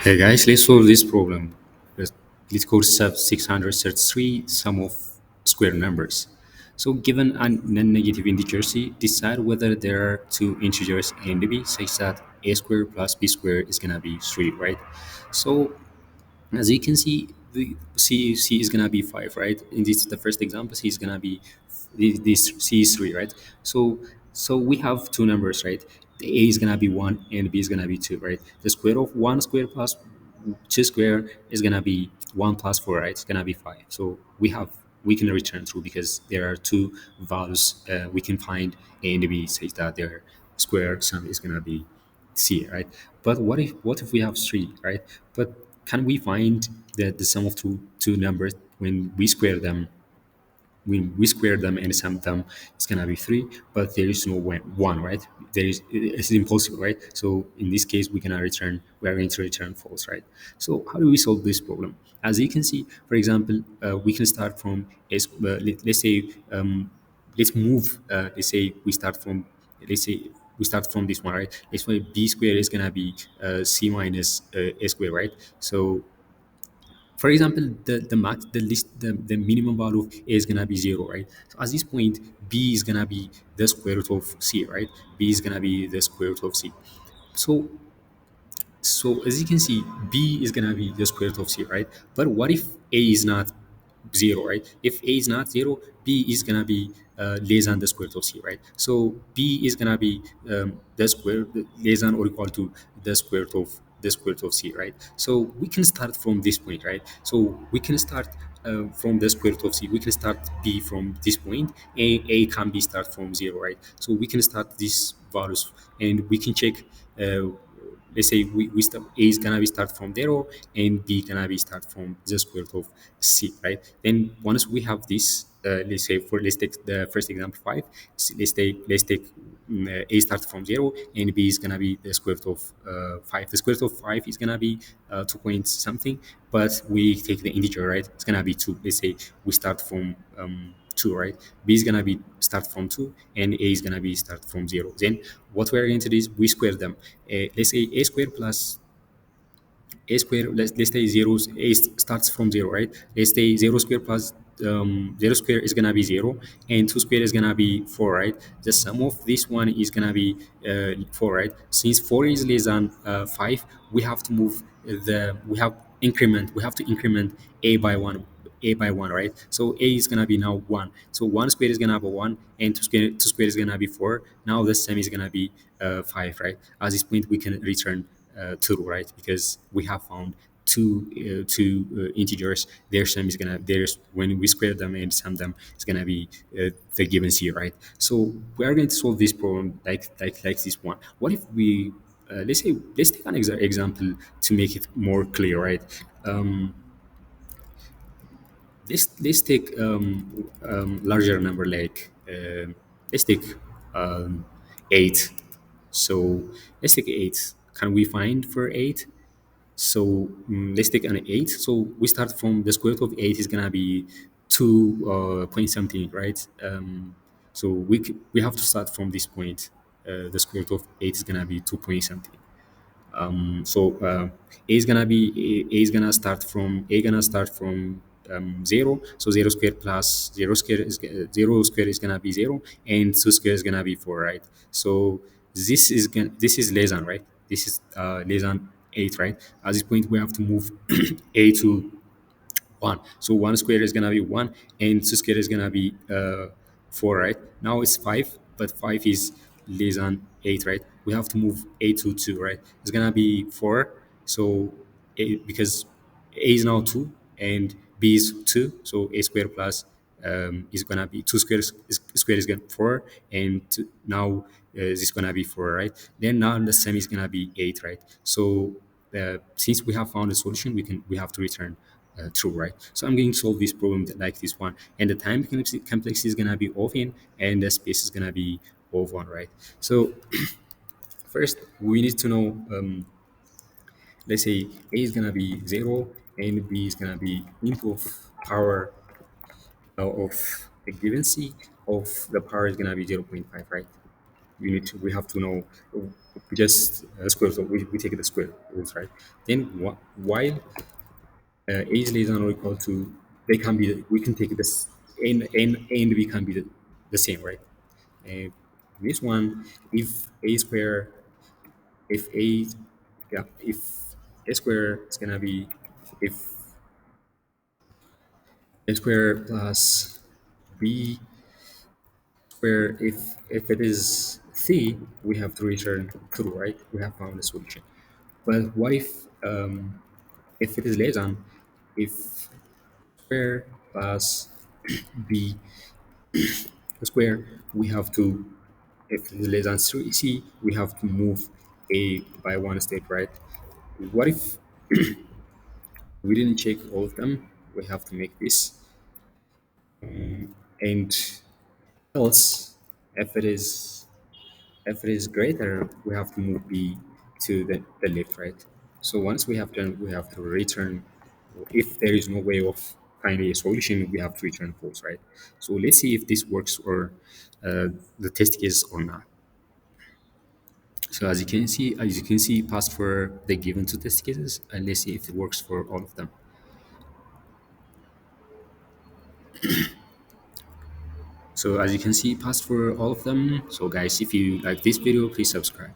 Hey guys, let's solve this problem. Let's code 633 sum of square numbers. So given a non-negative integer c, decide whether there are two integers a and b such that a squared plus b squared is gonna be 3, right? So as you can see, the C is gonna be 5, right? In this the first example, C is gonna be this C is 3, right? So we have two numbers, right? The A is gonna be 1 and B is gonna be 2, right? The square of 1 square plus 2 square is gonna be 1 plus 4, right? It's gonna be 5. So we can return true because there are two values we can find A and B such that their square sum is gonna be C, right? But what if we have three, right? But can we find the sum of two numbers when we square them? When we square them and sum them, it's gonna be three, but there is no one, right? It's impossible, right? So in this case, we are going to return false, right? So how do we solve this problem? As you can see, for example, we can start from let's say let's move. Let's say we start from let's say we start from this one, right? Let's say b squared is gonna be c minus a squared, right? So for example, the max, the minimum value of a is gonna be zero, right? So at this point, b is gonna be the square root of c, right? B is gonna be the square root of c. So as you can see, b is gonna be the square root of c, right? But what if a is not zero, right? If a is not zero, b is gonna be less than the square root of c, right? So b is gonna be the square less than or equal to the square root of c, right? So we can start from this point, right? So we can start from the square root of c. We can start b from this point. A can be start from zero, right? So we can start these values and we can check. Let's say we start a is gonna be start from zero and b gonna be start from the square root of c, right? Then once we have this, let's take the first example 5. Let's take a start from zero and b is gonna be the square root of 5. The square root of 5 is gonna be 2 point something, but we take the integer, right? It's gonna be 2. Let's say we start from 2, right? B is gonna be start from 2 and A is gonna be start from 0. Then what we're going to do is we square them. Let's say A squared plus A square, let's say zeros, A starts from 0, right? Let's say 0 square plus 0 square is gonna be 0 and 2 square is gonna be 4, right? The sum of this one is gonna be 4, right? Since 4 is less than 5, we have to move we have to increment A by 1, right? So A is gonna be now 1. So 1 square is gonna have a 1 and 2 square is gonna be 4. Now the sum is gonna be 5, right? At this point we can return true, right? Because we have found two integers. Their sum is gonna there's when we square them and sum them, it's gonna be the given c, right? So we are going to solve this problem like this one. What if we let's take an example to make it more clear, right? Um, let's take larger number like let's take 8. So let's take 8. Can we find for 8? So let's take an 8. So we start from the square root of 8 is gonna be 2 point something, right? So we have to start from this point. The square root of 8 is gonna be 2 point something. So a is gonna be a is gonna start from a gonna start from 0. So 0 square plus 0 square is 0 square is gonna be 0 and 2 square is gonna be 4, right? So this is less than, right? This is less than 8, right? At this point we have to move a to 1. So 1 square is gonna be 1 and 2 square is gonna be 4, right? Now it's 5, but 5 is less than 8, right? We have to move a to 2, right? It's gonna be 4. So because a is now 2 and b is 2, so a square plus is gonna be 2 squares is gonna be 4 and now this is gonna be 4, right? Then now the sum is gonna be 8, right? So since we have found a solution, we have to return true, right? So I'm going to solve this problem like this one, and the time complexity is gonna be of n, and the space is gonna be of 1, right? So first we need to know, let's say a is gonna be 0 and b is gonna be into of power of a given c of the power is gonna be 0.5, right? we have to know, we just square, so we take the square roots, right? Then while a is less than or equal to, they can be, we can take this, and b can be the same, right? And this one, if a square, if a, yeah, if a square is gonna be, if a square plus b square, if it is c, we have to return true, right? We have found the solution. But what if it is less than, if square plus b square, we have to, if it is less than 3c, we have to move a by one step, right? What if we didn't check all of them? We have to make this, and else, if it is, if it is greater, we have to move b to the left, right? So once we have done, we have to return. If there is no way of finding a solution, we have to return false, right? So let's see if this works, or the test case or not. So as you can see, passed for the given two test cases, and let's see if it works for all of them. So as you can see, passed for all of them. So guys, if you like this video, please subscribe.